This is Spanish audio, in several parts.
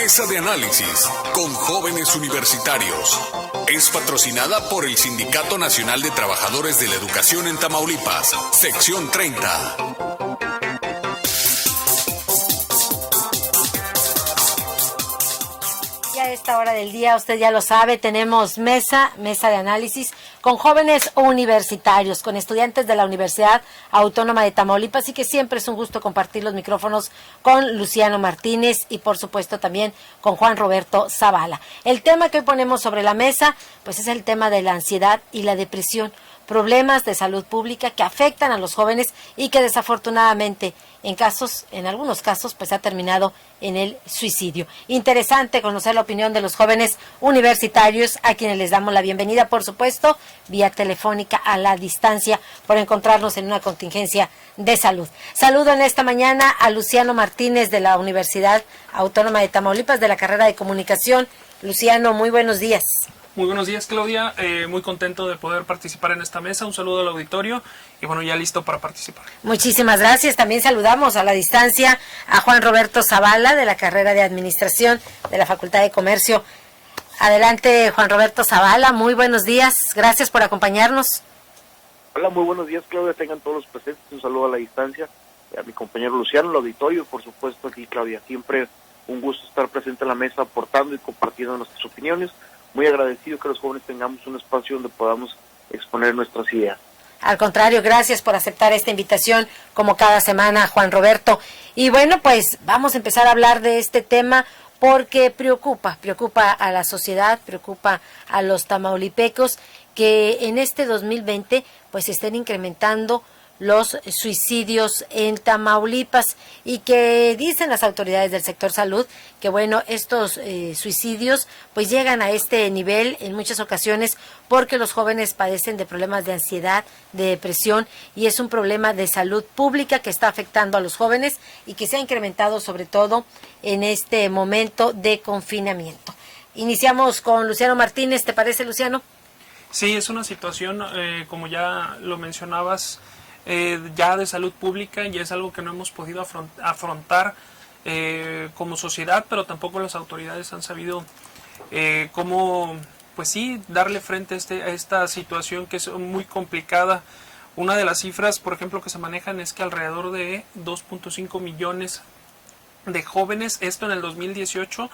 Mesa de Análisis con Jóvenes Universitarios. Es patrocinada por el Sindicato Nacional de Trabajadores de la Educación en Tamaulipas, sección 30. A esta hora del día, usted ya lo sabe, tenemos mesa de análisis con jóvenes universitarios, con estudiantes de la Universidad Autónoma de Tamaulipas, y que siempre es un gusto compartir los micrófonos con Luciano Martínez y por supuesto también con Juan Roberto Zavala. El tema que hoy ponemos sobre la mesa, pues es el tema de la ansiedad y la depresión, problemas de salud pública que afectan a los jóvenes y que desafortunadamente en algunos casos, pues ha terminado en el suicidio. Interesante conocer la opinión de los jóvenes universitarios, a quienes les damos la bienvenida, por supuesto, vía telefónica a la distancia, por encontrarnos en una contingencia de salud. Saludo en esta mañana a Luciano Martínez de la Universidad Autónoma de Tamaulipas, de la carrera de Comunicación. Luciano, muy buenos días. Muy buenos días, Claudia. Muy contento de poder participar en esta mesa. Un saludo al auditorio y bueno, ya listo para participar. Muchísimas gracias. También saludamos a la distancia a Juan Roberto Zavala de la carrera de Administración de la Facultad de Comercio. Adelante, Juan Roberto Zavala. Muy buenos días. Gracias por acompañarnos. Hola, muy buenos días, Claudia. Tengan todos los presentes. Un saludo a la distancia. A mi compañero Luciano, al auditorio, por supuesto aquí, Claudia. Siempre un gusto estar presente en la mesa, aportando y compartiendo nuestras opiniones. Muy agradecido que los jóvenes tengamos un espacio donde podamos exponer nuestras ideas. Al contrario, gracias por aceptar esta invitación como cada semana, Juan Roberto. Y bueno, pues vamos a empezar a hablar de este tema porque preocupa a la sociedad, preocupa a los tamaulipecos que en este 2020 pues estén incrementando los suicidios en Tamaulipas, y que dicen las autoridades del sector salud que bueno, estos suicidios pues llegan a este nivel en muchas ocasiones porque los jóvenes padecen de problemas de ansiedad, de depresión, y es un problema de salud pública que está afectando a los jóvenes y que se ha incrementado sobre todo en este momento de confinamiento. Iniciamos con Luciano Martínez, ¿te parece, Luciano? Sí, es una situación, como ya lo mencionabas, ya de salud pública, y es algo que no hemos podido afrontar como sociedad, pero tampoco las autoridades han sabido cómo, pues sí, darle frente a esta situación que es muy complicada. Una de las cifras, por ejemplo, que se manejan es que alrededor de 2.5 millones de jóvenes, esto en el 2018,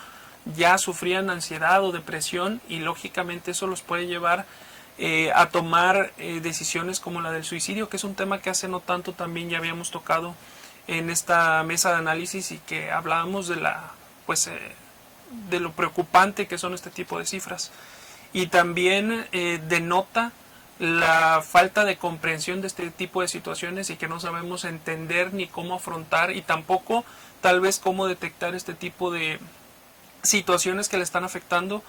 ya sufrían ansiedad o depresión, y lógicamente eso los puede llevar a tomar decisiones como la del suicidio, que es un tema que hace no tanto también ya habíamos tocado en esta mesa de análisis, y que hablábamos de de lo preocupante que son este tipo de cifras. Y también denota la falta de comprensión de este tipo de situaciones, y que no sabemos entender ni cómo afrontar, y tampoco tal vez cómo detectar este tipo de situaciones que le están afectando.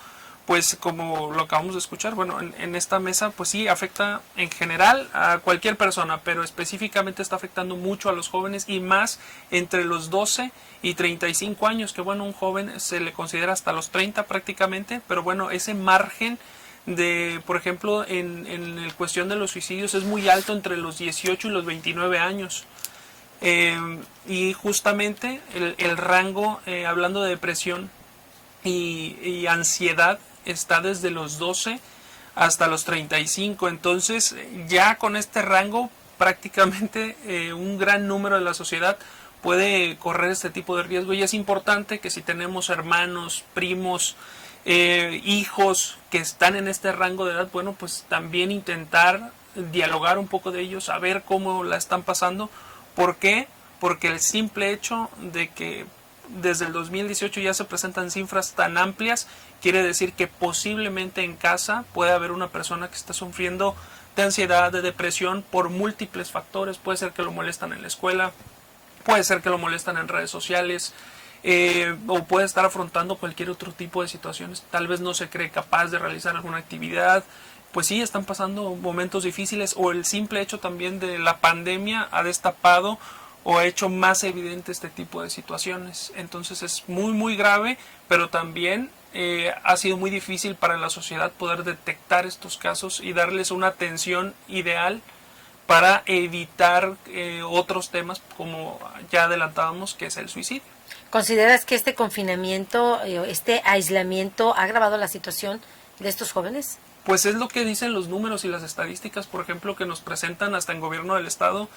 Pues como lo acabamos de escuchar, bueno, en esta mesa pues sí afecta en general a cualquier persona, pero específicamente está afectando mucho a los jóvenes, y más entre los 12 y 35 años, que bueno, un joven se le considera hasta los 30 prácticamente, pero bueno, ese margen de, por ejemplo, en el cuestión de los suicidios es muy alto entre los 18 y los 29 años. Y justamente el rango, hablando de depresión y ansiedad, está desde los 12 hasta los 35, entonces ya con este rango prácticamente un gran número de la sociedad puede correr este tipo de riesgo, y es importante que si tenemos hermanos, primos, hijos que están en este rango de edad, bueno, pues también intentar dialogar un poco de ellos, saber cómo la están pasando. ¿Por qué? Porque el simple hecho de que desde el 2018 ya se presentan cifras tan amplias, quiere decir que posiblemente en casa puede haber una persona que está sufriendo de ansiedad, de depresión, por múltiples factores. Puede ser que lo molestan en la escuela, puede ser que lo molestan en redes sociales, o puede estar afrontando cualquier otro tipo de situaciones. Tal vez no se cree capaz de realizar alguna actividad. Pues sí, están pasando momentos difíciles, o el simple hecho también de la pandemia ha destapado o ha hecho más evidente este tipo de situaciones. Entonces es muy muy grave, pero también ha sido muy difícil para la sociedad poder detectar estos casos y darles una atención ideal para evitar otros temas como ya adelantábamos, que es el suicidio. ¿Consideras que este confinamiento, este aislamiento ha agravado la situación de estos jóvenes? Pues es lo que dicen los números y las estadísticas, por ejemplo, que nos presentan hasta en gobierno del estado.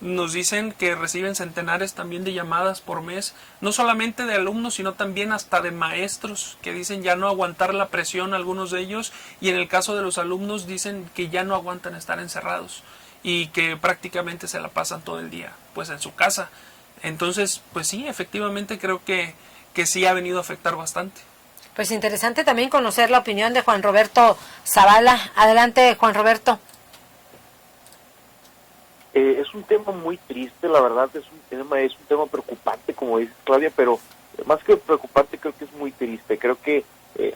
Nos dicen que reciben centenares también de llamadas por mes, no solamente de alumnos, sino también hasta de maestros, que dicen ya no aguantar la presión, algunos de ellos, y en el caso de los alumnos dicen que ya no aguantan estar encerrados y que prácticamente se la pasan todo el día pues en su casa. Entonces, pues sí, efectivamente creo que sí ha venido a afectar bastante. Pues interesante también conocer la opinión de Juan Roberto Zavala. Adelante, Juan Roberto. Es un tema muy triste, la verdad, es un tema preocupante, como dice Claudia, pero más que preocupante creo que es muy triste. Creo que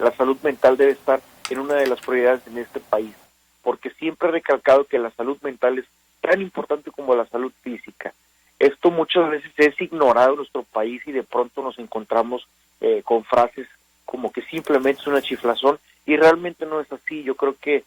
la salud mental debe estar en una de las prioridades en este país, porque siempre he recalcado que la salud mental es tan importante como la salud física. Esto muchas veces es ignorado en nuestro país y de pronto nos encontramos con frases como que simplemente es una chiflazón, y realmente no es así. Yo creo que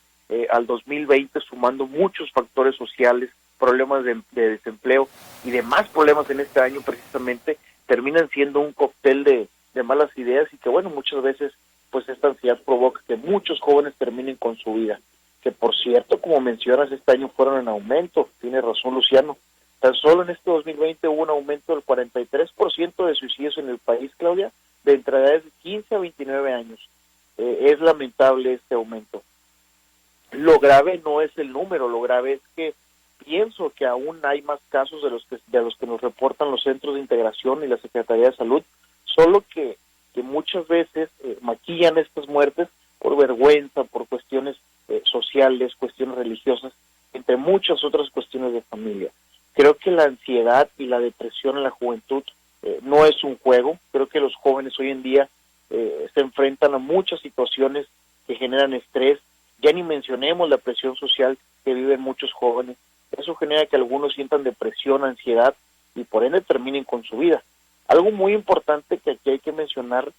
al 2020, sumando muchos factores sociales, problemas de desempleo y demás problemas en este año precisamente, terminan siendo un cóctel de malas ideas, y que bueno, muchas veces pues esta ansiedad provoca que muchos jóvenes terminen con su vida, que por cierto, como mencionas, este año fueron en aumento. Tiene razón Luciano, tan solo en este 2020 hubo un aumento del 43% de suicidios en el país, Claudia, de entre edades de 15 a 29 años. Es lamentable este aumento. Lo grave no es el número, lo grave es que pienso que aún hay más casos de los que nos reportan los centros de integración y la Secretaría de Salud, solo que muchas veces maquillan estas muertes por vergüenza, por cuestiones sociales, cuestiones religiosas, entre muchas otras cuestiones de familia. Creo que la ansiedad y la depresión en la juventud no es un juego. Creo que los jóvenes hoy en día se enfrentan a muchas situaciones que generan estrés. Ya ni mencionemos la presión social que viven muchos jóvenes. Eso genera que algunos sientan depresión, ansiedad y por ende terminen con su vida. Algo muy importante que aquí hay que mencionar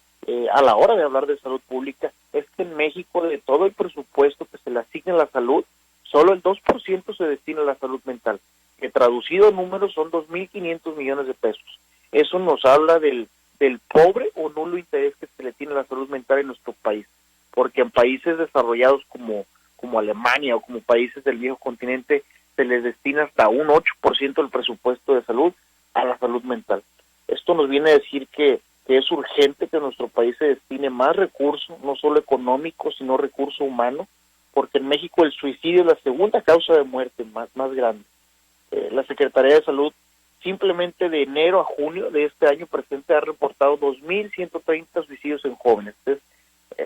a la hora de hablar de salud pública es que en México, de todo el presupuesto que se le asigna a la salud, solo el 2% se destina a la salud mental, que traducido en números son 2.500 millones de pesos. Eso nos habla del pobre o nulo interés que se le tiene a la salud mental en nuestro país, porque en países desarrollados como Alemania o como países del viejo continente se les destina hasta un 8% del presupuesto de salud a la salud mental. Esto nos viene a decir que es urgente que en nuestro país se destine más recursos, no solo económicos, sino recurso humano, porque en México el suicidio es la segunda causa de muerte más grande. La Secretaría de Salud simplemente de enero a junio de este año presente ha reportado 2.130 suicidios en jóvenes. Es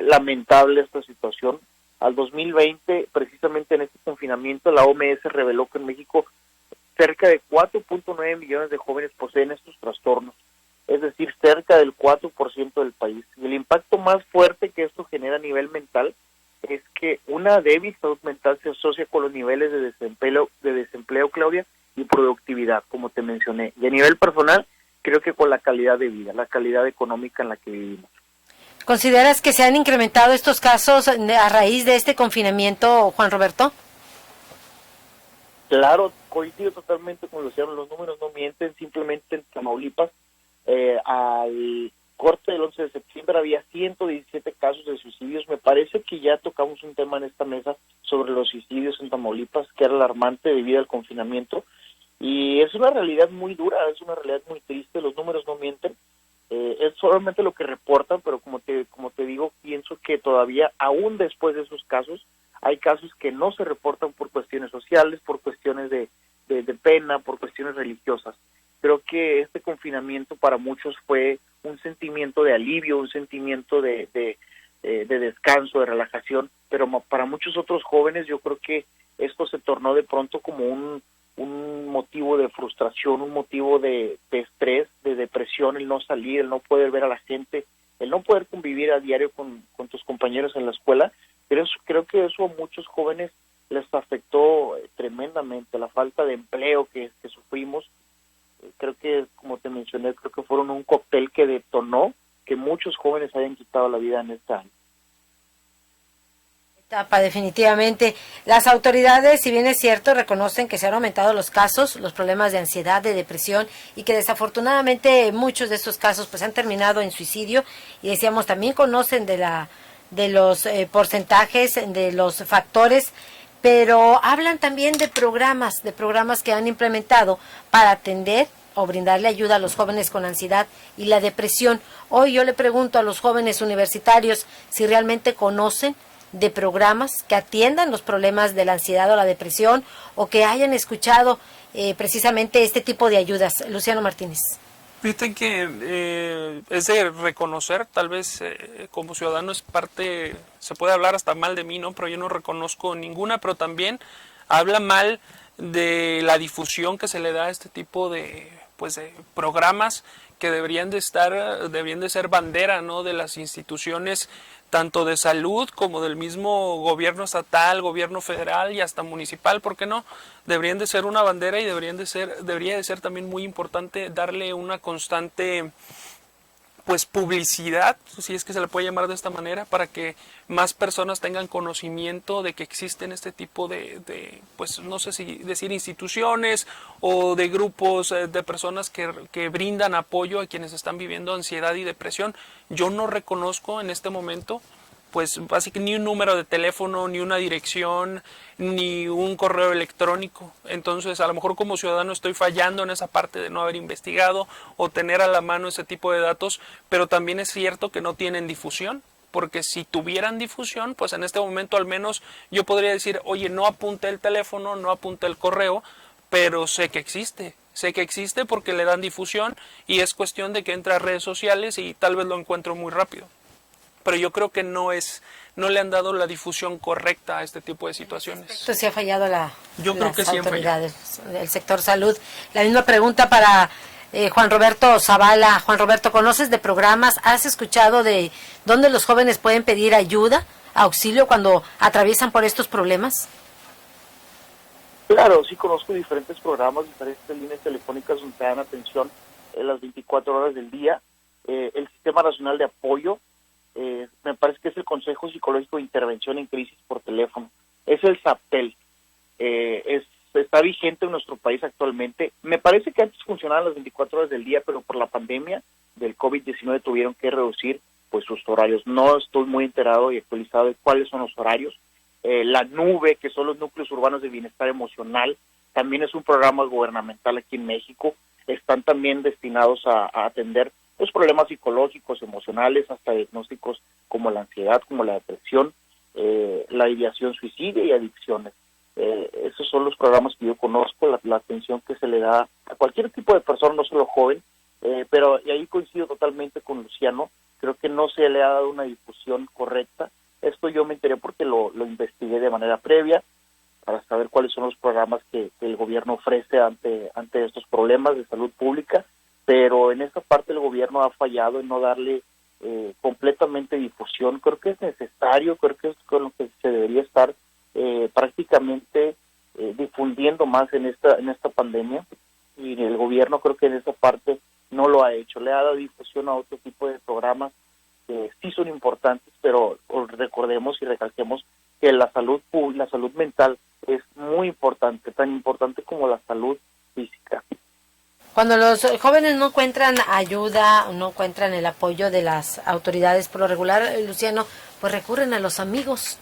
lamentable esta situación. Al 2020, precisamente en este confinamiento, la OMS reveló que en México cerca de 4.9 millones de jóvenes poseen estos trastornos, es decir, cerca del 4% del país. Y el impacto más fuerte que esto genera a nivel mental es que una débil salud mental se asocia con los niveles de desempleo, Claudia, y productividad, como te mencioné. Y a nivel personal, creo que con la calidad de vida, la calidad económica en la que vivimos. ¿Consideras que se han incrementado estos casos a raíz de este confinamiento, Juan Roberto? Claro, coincido totalmente con Luciano, los números no mienten. Simplemente en Tamaulipas, al corte del 11 de septiembre había 117 casos de suicidios. Me parece que ya tocamos un tema en esta mesa sobre los suicidios en Tamaulipas, que era alarmante debido al confinamiento, y es una realidad muy dura, es una realidad muy triste. Los números no mienten. Es solamente lo que reportan, pero como te digo, pienso que todavía, aún después de esos casos, hay casos que no se reportan por cuestiones sociales, por cuestiones de pena, por cuestiones religiosas. Creo que este confinamiento para muchos fue un sentimiento de alivio, un sentimiento de descanso, de relajación, pero para muchos otros jóvenes yo creo que esto se tornó de pronto como un motivo de frustración, un motivo de estrés, de depresión, el no salir, el no poder ver a la gente, el no poder convivir a diario con tus compañeros en la escuela. Pero creo que eso a muchos jóvenes les afectó tremendamente, la falta de empleo que sufrimos. Creo que, como te mencioné, creo que fueron un cóctel que detonó que muchos jóvenes hayan quitado la vida en este año. Etapa, definitivamente. Las autoridades, si bien es cierto, reconocen que se han aumentado los casos, los problemas de ansiedad, de depresión, y que desafortunadamente muchos de estos casos pues han terminado en suicidio, y decíamos, también conocen de los porcentajes, de los factores, pero hablan también de programas que han implementado para atender o brindarle ayuda a los jóvenes con ansiedad y la depresión. Hoy yo le pregunto a los jóvenes universitarios si realmente conocen de programas que atiendan los problemas de la ansiedad o la depresión, o que hayan escuchado precisamente este tipo de ayudas. Luciano Martínez. Fíjate que es de reconocer, tal vez como ciudadano es parte, se puede hablar hasta mal de mí, ¿no? Pero yo no reconozco ninguna, pero también habla mal de la difusión que se le da a este tipo de programas que deberían de ser bandera, ¿no? De las instituciones tanto de salud como del mismo gobierno estatal, gobierno federal y hasta municipal, ¿por qué no? Deberían de ser una bandera y debería de ser también muy importante darle una constante publicidad, si es que se le puede llamar de esta manera, para que más personas tengan conocimiento de que existen este tipo pues no sé si decir instituciones o de grupos de personas que brindan apoyo a quienes están viviendo ansiedad y depresión. Yo no reconozco en este momento pues básicamente ni un número de teléfono, ni una dirección, ni un correo electrónico. Entonces, a lo mejor como ciudadano estoy fallando en esa parte de no haber investigado o tener a la mano ese tipo de datos, pero también es cierto que no tienen difusión, porque si tuvieran difusión, pues en este momento al menos yo podría decir, oye, no apunté el teléfono, no apunté el correo, pero sé que existe. Sé que existe porque le dan difusión y es cuestión de que entre a redes sociales y tal vez lo encuentro muy rápido. Pero yo creo que no le han dado la difusión correcta a este tipo de situaciones. Esto sí ha fallado las autoridades, el sector salud. La misma pregunta para Juan Roberto Zavala. Juan Roberto, ¿conoces de programas? ¿Has escuchado de dónde los jóvenes pueden pedir ayuda, auxilio cuando atraviesan por estos problemas? Claro, sí conozco diferentes programas, diferentes líneas telefónicas donde dan atención en las 24 horas del día. El Sistema Nacional de Apoyo, me parece que es el Consejo Psicológico de Intervención en Crisis por Teléfono, es el SAPTEL, está vigente en nuestro país actualmente. Me parece que antes funcionaban las 24 horas del día, pero por la pandemia del COVID-19 tuvieron que reducir pues sus horarios. No estoy muy enterado y actualizado de cuáles son los horarios. La Nube, que son los núcleos urbanos de bienestar emocional, también es un programa gubernamental aquí en México. Están también destinados a atender los problemas psicológicos, emocionales, hasta diagnósticos como la ansiedad, como la depresión, la ideación suicida y adicciones. Esos son los programas que yo conozco, la atención que se le da a cualquier tipo de persona, no solo joven, pero y ahí coincido totalmente con Luciano, creo que no se le ha dado una difusión correcta. Esto yo me enteré porque lo investigué de manera previa para saber cuáles son los programas que el gobierno ofrece ante estos problemas de salud pública, pero en esta parte el gobierno ha fallado en no darle completamente difusión. Creo que es necesario, creo que es con lo que se debería estar prácticamente difundiendo más en esta pandemia, y el gobierno creo que en esa parte no lo ha hecho. Le ha dado difusión a otro tipo de programas que sí son importantes, pero recordemos y recalquemos que la salud mental es muy importante, tan importante como la salud física. Cuando los jóvenes no encuentran ayuda, no encuentran el apoyo de las autoridades, por lo regular, Luciano, pues recurren a los amigos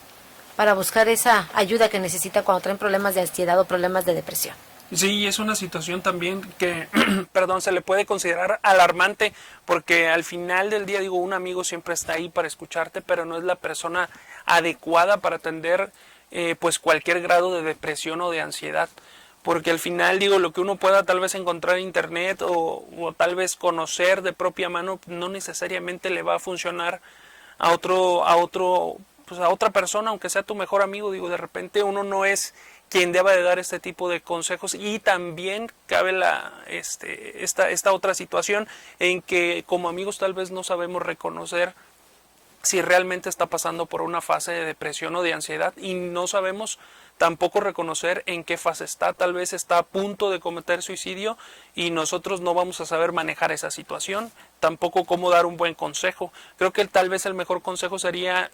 para buscar esa ayuda que necesitan cuando traen problemas de ansiedad o problemas de depresión. Sí, es una situación también que, se le puede considerar alarmante, porque al final del día, un amigo siempre está ahí para escucharte, pero no es la persona adecuada para atender cualquier grado de depresión o de ansiedad. Porque al final, lo que uno pueda tal vez encontrar en internet o tal vez conocer de propia mano, no necesariamente le va a funcionar a otra persona, aunque sea tu mejor amigo. De repente uno no es quien deba de dar este tipo de consejos, y también cabe esta otra situación en que como amigos tal vez no sabemos reconocer si realmente está pasando por una fase de depresión o de ansiedad, y no sabemos tampoco reconocer en qué fase está. Tal vez está a punto de cometer suicidio y nosotros no vamos a saber manejar esa situación, tampoco cómo dar un buen consejo. Creo que tal vez el mejor consejo sería,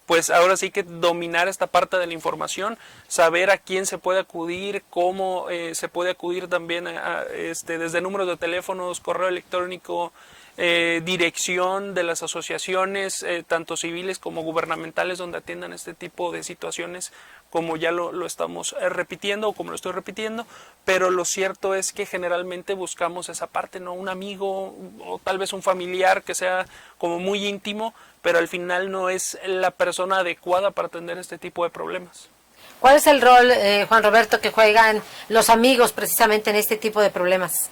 pues ahora sí que dominar esta parte de la información, saber a quién se puede acudir, cómo se puede acudir también desde números de teléfonos, correo electrónico, dirección de las asociaciones, tanto civiles como gubernamentales, donde atiendan este tipo de situaciones, como ya lo estamos repitiendo o como lo estoy repitiendo, pero lo cierto es que generalmente buscamos esa parte, ¿no? Un amigo o tal vez un familiar que sea como muy íntimo, pero al final no es la persona adecuada para atender este tipo de problemas. ¿Cuál es el rol, Juan Roberto, que juegan los amigos precisamente en este tipo de problemas?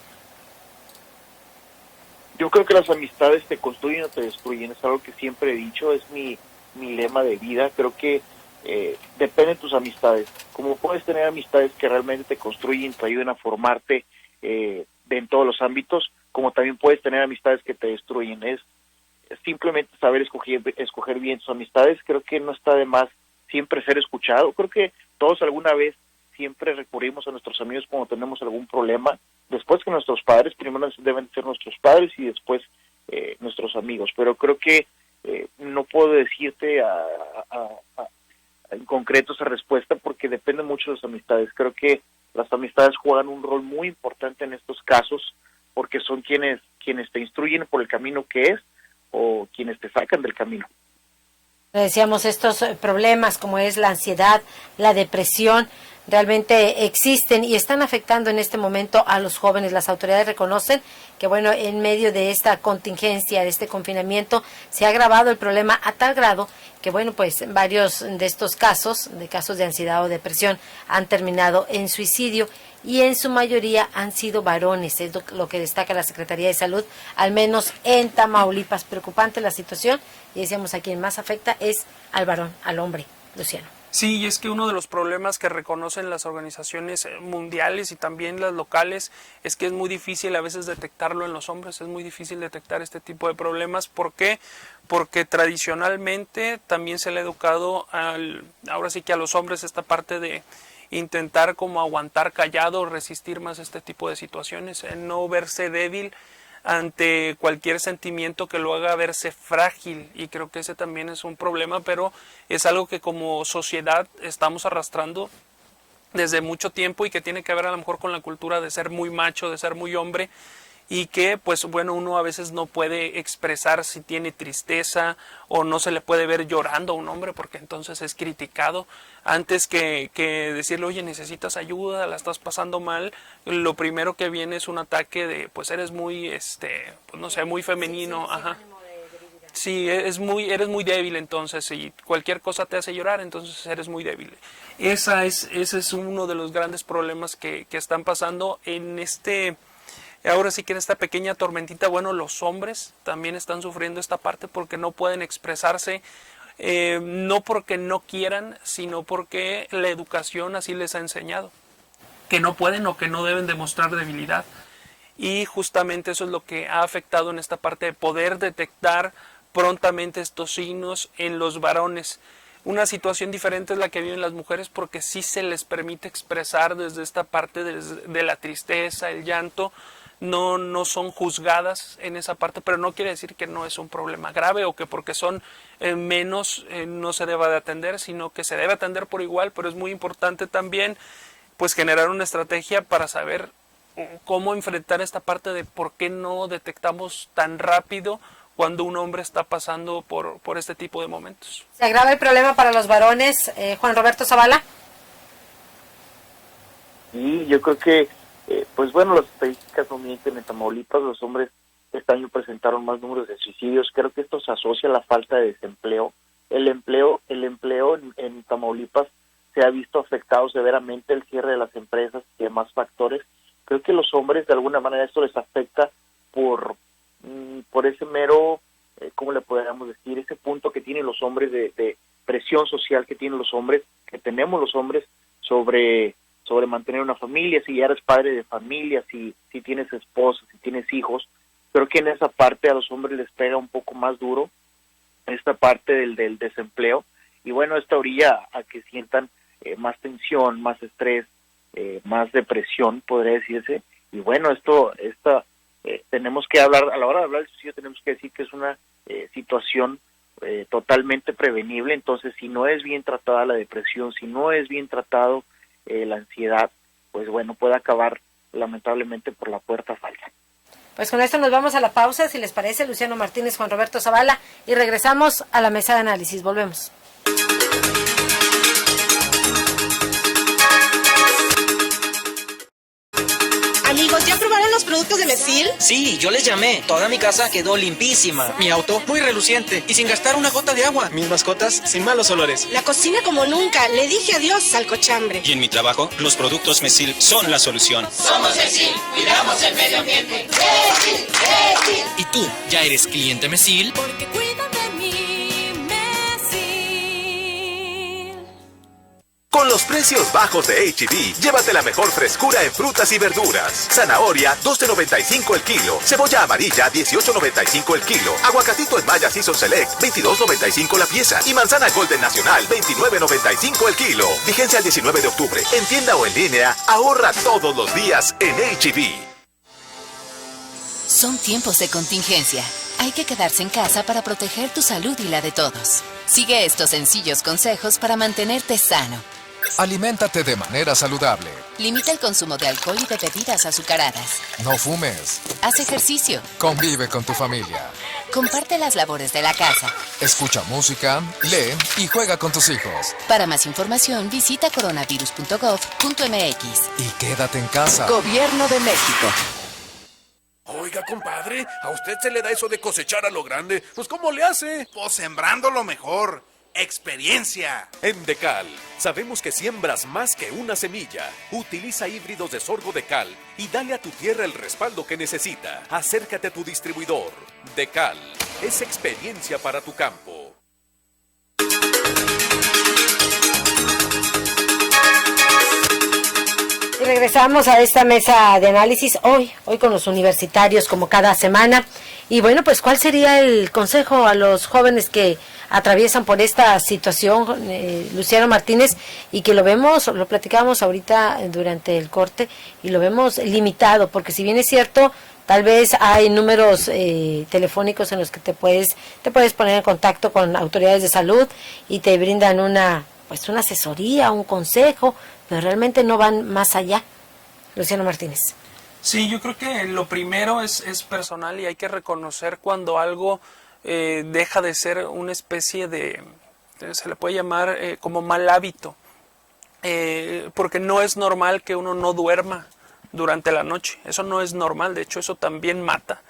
Yo creo que las amistades te construyen o te destruyen, es algo que siempre he dicho, es mi lema de vida. Creo que depende de tus amistades. Como puedes tener amistades que realmente te construyen, te ayuden a formarte en todos los ámbitos, como también puedes tener amistades que te destruyen. Es simplemente saber escoger bien tus amistades. Creo que no está de más siempre ser escuchado. Creo que todos alguna vez siempre recurrimos a nuestros amigos cuando tenemos algún problema, después que nuestros padres. Primero deben ser nuestros padres y después nuestros amigos, pero creo que no puedo decirte en concreto esa respuesta porque depende mucho de las amistades. Creo que las amistades juegan un rol muy importante en estos casos porque son quienes te instruyen por el camino que es o quienes te sacan del camino. Decíamos, estos problemas como es la ansiedad, la depresión, realmente existen y están afectando en este momento a los jóvenes. Las autoridades reconocen que, bueno, en medio de esta contingencia, de este confinamiento, se ha agravado el problema a tal grado que, bueno, pues varios de estos casos de ansiedad o depresión han terminado en suicidio y en su mayoría han sido varones, es lo que destaca la Secretaría de Salud, al menos en Tamaulipas. Preocupante la situación y decíamos, a quien más afecta es al varón, al hombre. Luciano. Sí, y es que uno de los problemas que reconocen las organizaciones mundiales y también las locales es que es muy difícil a veces detectarlo en los hombres, es muy difícil detectar este tipo de problemas. ¿Por qué? Porque tradicionalmente también se le ha educado ahora sí que a los hombres esta parte de intentar como aguantar callado, resistir más este tipo de situaciones, no verse débil ante cualquier sentimiento que lo haga verse frágil, y creo que ese también es un problema, pero es algo que como sociedad estamos arrastrando desde mucho tiempo y que tiene que ver a lo mejor con la cultura de ser muy macho, de ser muy hombre, y que pues bueno, uno a veces no puede expresar si tiene tristeza o no se le puede ver llorando a un hombre porque entonces es criticado. Antes que decirle, oye, necesitas ayuda, la estás pasando mal, lo primero que viene es un ataque de, pues eres muy, pues no sé, muy femenino, sí, ajá. Sí, eres muy débil, entonces, y cualquier cosa te hace llorar, entonces eres muy débil. Ese es uno de los grandes problemas que están pasando ahora sí que en esta pequeña tormentita. Bueno, los hombres también están sufriendo esta parte porque no pueden expresarse, no porque no quieran, sino porque la educación así les ha enseñado, que no pueden o que no deben demostrar debilidad. Y justamente eso es lo que ha afectado en esta parte de poder detectar prontamente estos signos en los varones. Una situación diferente es la que viven las mujeres porque sí se les permite expresar desde esta parte de la tristeza, el llanto. No son juzgadas en esa parte, pero no quiere decir que no es un problema grave o que porque son menos no se deba de atender, sino que se debe atender por igual, pero es muy importante también pues generar una estrategia para saber cómo enfrentar esta parte de por qué no detectamos tan rápido cuando un hombre está pasando por este tipo de momentos. ¿Se agrava el problema para los varones, Juan Roberto Zavala? Y yo creo que pues bueno, las estadísticas no mienten. En Tamaulipas los hombres este año presentaron más números de suicidios. Creo que esto se asocia a la falta de desempleo. El empleo en Tamaulipas se ha visto afectado severamente, el cierre de las empresas y demás factores. Creo que los hombres de alguna manera esto les afecta por ese mero, ¿cómo le podríamos decir? Ese punto que tienen los hombres de presión social que tienen los hombres, que tenemos los hombres sobre mantener una familia, si ya eres padre de familia, si tienes esposa, si tienes hijos. Creo que en esa parte a los hombres les pega un poco más duro esta parte del desempleo, y bueno, esta orilla a que sientan más tensión, más estrés, más depresión, podría decirse. Y bueno, tenemos que hablar, a la hora de hablar del suicidio tenemos que decir que es una situación totalmente prevenible. Entonces, si no es bien tratada la depresión, si no es bien tratado la ansiedad, pues bueno, puede acabar lamentablemente por la puerta falsa. Pues con esto nos vamos a la pausa, si les parece, Luciano Martínez, Juan Roberto Zavala, y regresamos a la mesa de análisis. Volvemos. Amigos, ¿ya probaron los productos de Mesil? Sí, yo les llamé. Toda mi casa quedó limpísima. Mi auto muy reluciente y sin gastar una gota de agua. Mis mascotas sin malos olores. La cocina como nunca. Le dije adiós al cochambre. Y en mi trabajo, los productos Mesil son la solución. Somos Mesil, cuidamos el medio ambiente. Mesil, Mesil. ¿Y tú, ya eres cliente Mesil? Porque cuidan de mí, Mesil. Con los precios bajos de H-E-B, llévate la mejor frescura en frutas y verduras. Zanahoria, 12.95 el kilo. Cebolla amarilla, 18.95 el kilo. Aguacatito en Maya Season Select, 22.95 la pieza. Y manzana Golden Nacional, 29.95 el kilo. Vigencia el 19 de octubre. En tienda o en línea, ahorra todos los días en H-E-B. Son tiempos de contingencia. Hay que quedarse en casa para proteger tu salud y la de todos. Sigue estos sencillos consejos para mantenerte sano. Aliméntate de manera saludable. Limita el consumo de alcohol y de bebidas azucaradas. No fumes. Haz ejercicio. Convive con tu familia. Comparte las labores de la casa. Escucha música, lee y juega con tus hijos. Para más información, visita coronavirus.gov.mx. Y quédate en casa. Gobierno de México. Oiga, compadre, ¿a usted se le da eso de cosechar a lo grande? Pues, ¿cómo le hace? Pues sembrando lo mejor. ¡Experiencia! En Decal, sabemos que siembras más que una semilla. Utiliza híbridos de sorgo Decal y dale a tu tierra el respaldo que necesita. Acércate a tu distribuidor. Decal, es experiencia para tu campo. Y regresamos a esta mesa de análisis hoy con los universitarios como cada semana. Y bueno, pues ¿cuál sería el consejo a los jóvenes que atraviesan por esta situación, Luciano Martínez, y que lo platicamos ahorita durante el corte, y lo vemos limitado, porque si bien es cierto, tal vez hay números telefónicos en los que te puedes poner en contacto con autoridades de salud y te brindan una asesoría, un consejo, pero realmente no van más allá. Luciano Martínez. Sí, yo creo que lo primero es personal, y hay que reconocer cuando algo deja de ser una especie de, se le puede llamar como mal hábito, porque no es normal que uno no duerma durante la noche. Eso no es normal, de hecho eso también mata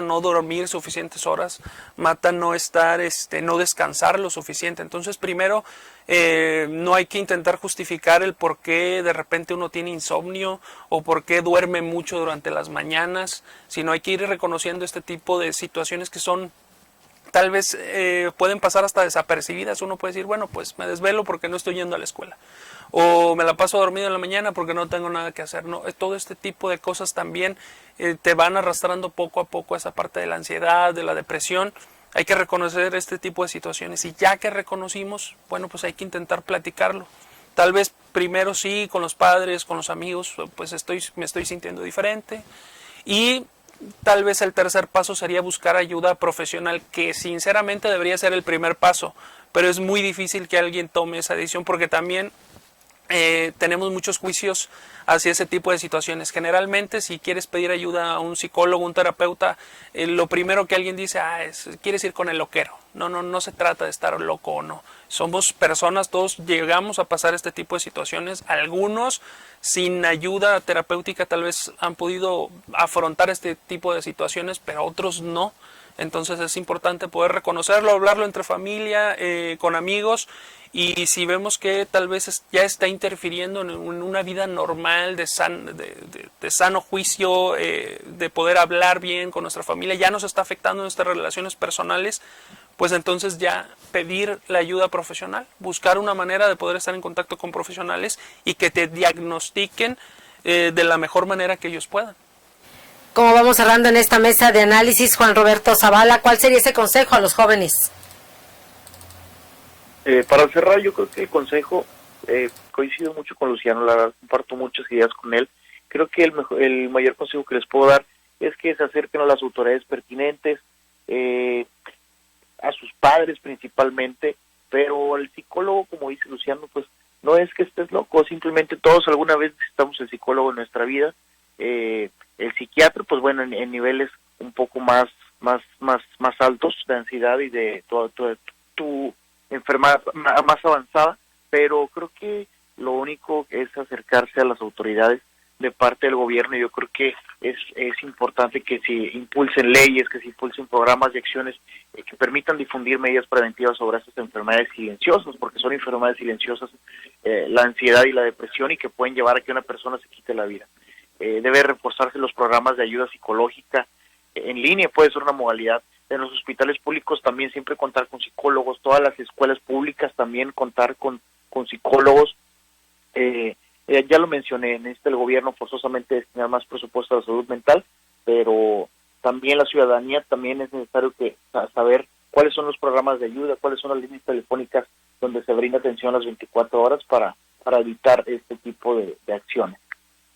no dormir suficientes horas, mata no estar, no descansar lo suficiente. Entonces primero no hay que intentar justificar el por qué de repente uno tiene insomnio o por qué duerme mucho durante las mañanas, sino hay que ir reconociendo este tipo de situaciones que son tal vez pueden pasar hasta desapercibidas. Uno puede decir, bueno, pues me desvelo porque no estoy yendo a la escuela, o me la paso dormido en la mañana porque no tengo nada que hacer. No, todo este tipo de cosas también te van arrastrando poco a poco a esa parte de la ansiedad, de la depresión. Hay que reconocer este tipo de situaciones, y ya que reconocimos, bueno, pues hay que intentar platicarlo. Tal vez primero sí, con los padres, con los amigos, pues me estoy sintiendo diferente, y tal vez el tercer paso sería buscar ayuda profesional, que sinceramente debería ser el primer paso, pero es muy difícil que alguien tome esa decisión, porque también tenemos muchos juicios hacia ese tipo de situaciones. Generalmente, si quieres pedir ayuda a un psicólogo, un terapeuta, lo primero que alguien dice, quieres ir con el loquero. No se trata de estar loco o no. Somos personas, todos llegamos a pasar este tipo de situaciones. Algunos sin ayuda terapéutica tal vez han podido afrontar este tipo de situaciones, pero otros no. Entonces es importante poder reconocerlo, hablarlo entre familia, con amigos, y si vemos que tal vez ya está interfiriendo en una vida normal de sano juicio, de poder hablar bien con nuestra familia, ya nos está afectando nuestras relaciones personales, pues entonces ya pedir la ayuda profesional, buscar una manera de poder estar en contacto con profesionales y que te diagnostiquen de la mejor manera que ellos puedan. Como vamos cerrando en esta mesa de análisis, Juan Roberto Zavala, ¿cuál sería ese consejo a los jóvenes? Para cerrar, yo creo que el consejo coincido mucho con Luciano, la verdad, comparto muchas ideas con él. Creo que el mayor consejo que les puedo dar es que se acerquen a las autoridades pertinentes, a sus padres principalmente, pero el psicólogo, como dice Luciano, pues no es que estés loco, simplemente todos alguna vez necesitamos el psicólogo en nuestra vida. El psiquiatra, pues bueno, en niveles un poco más altos de ansiedad y de tu enfermedad más avanzada, pero creo que lo único es acercarse a las autoridades de parte del gobierno. Yo creo que es importante que se impulsen leyes, que se impulsen programas y acciones que permitan difundir medidas preventivas sobre estas enfermedades silenciosas, porque son enfermedades silenciosas, la ansiedad y la depresión, y que pueden llevar a que una persona se quite la vida. Debe reforzarse los programas de ayuda psicológica en línea, puede ser una modalidad. En los hospitales públicos también siempre contar con psicólogos, todas las escuelas públicas también contar con psicólogos. Ya lo mencioné, necesita el gobierno forzosamente destinar más presupuesto a la salud mental, pero también la ciudadanía, también es necesario saber cuáles son los programas de ayuda, cuáles son las líneas telefónicas donde se brinda atención las 24 horas para evitar este tipo de acciones.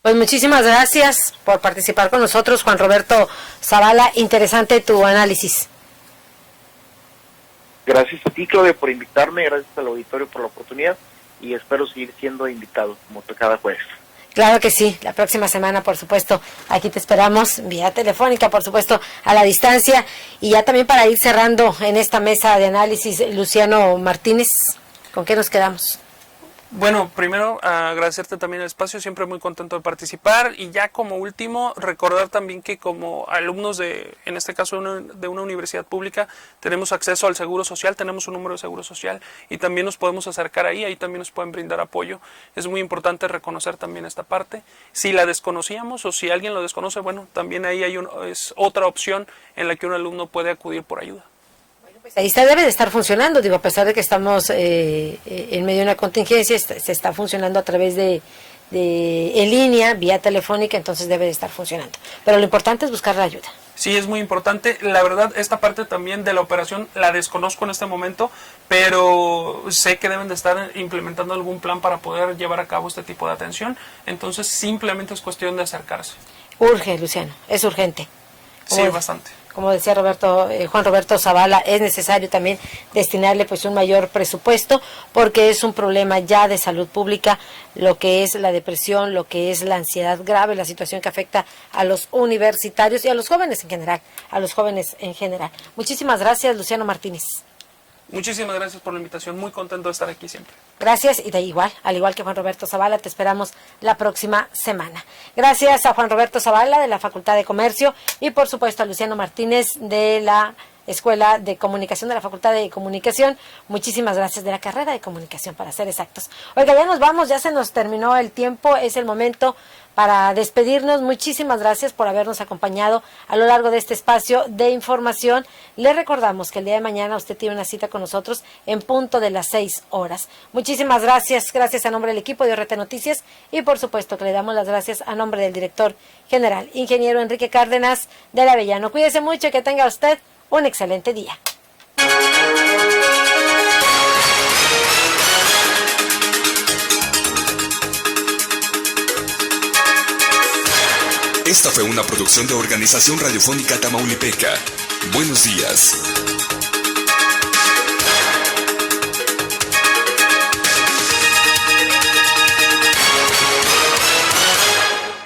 Pues muchísimas gracias por participar con nosotros, Juan Roberto Zavala. Interesante tu análisis. Gracias a ti, Claudia, por invitarme, gracias al auditorio por la oportunidad, y espero seguir siendo invitado como cada jueves. Claro que sí, la próxima semana, por supuesto, aquí te esperamos vía telefónica, por supuesto, a la distancia. Y ya también para ir cerrando en esta mesa de análisis, Luciano Martínez, ¿con qué nos quedamos? Bueno, primero agradecerte también el espacio, siempre muy contento de participar, y ya como último recordar también que como alumnos en este caso de una universidad pública, tenemos acceso al seguro social, tenemos un número de seguro social y también nos podemos acercar ahí también nos pueden brindar apoyo. Es muy importante reconocer también esta parte. Si la desconocíamos o si alguien lo desconoce, bueno, también ahí es otra opción en la que un alumno puede acudir por ayuda. Ahí debe de estar funcionando, digo, a pesar de que estamos en medio de una contingencia, se está funcionando a través de en línea, vía telefónica, entonces debe de estar funcionando. Pero lo importante es buscar la ayuda. Sí, es muy importante. La verdad, esta parte también de la operación la desconozco en este momento, pero sé que deben de estar implementando algún plan para poder llevar a cabo este tipo de atención. Entonces, simplemente es cuestión de acercarse. Urge, Luciano, es urgente. Sí, bastante. Como decía Juan Roberto Zavala, es necesario también destinarle pues un mayor presupuesto, porque es un problema ya de salud pública, lo que es la depresión, lo que es la ansiedad grave, la situación que afecta a los universitarios y a los jóvenes en general, Muchísimas gracias, Luciano Martínez. Muchísimas gracias por la invitación, muy contento de estar aquí siempre. Gracias, y al igual que Juan Roberto Zavala, te esperamos la próxima semana. Gracias a Juan Roberto Zavala de la Facultad de Comercio y por supuesto a Luciano Martínez de la Escuela de Comunicación de la Facultad de Comunicación. Muchísimas gracias, de la carrera de Comunicación, para ser exactos. Oiga, ya nos vamos, ya se nos terminó el tiempo, es el momento para despedirnos. Muchísimas gracias por habernos acompañado a lo largo de este espacio de información. Le recordamos que el día de mañana usted tiene una cita con nosotros en punto de las 6 horas. Muchísimas gracias a nombre del equipo de ORT Noticias, y por supuesto que le damos las gracias a nombre del director general, ingeniero Enrique Cárdenas del Avellano. Cuídese mucho y que tenga usted un excelente día. Esta fue una producción de Organización Radiofónica Tamaulipeca. Buenos días.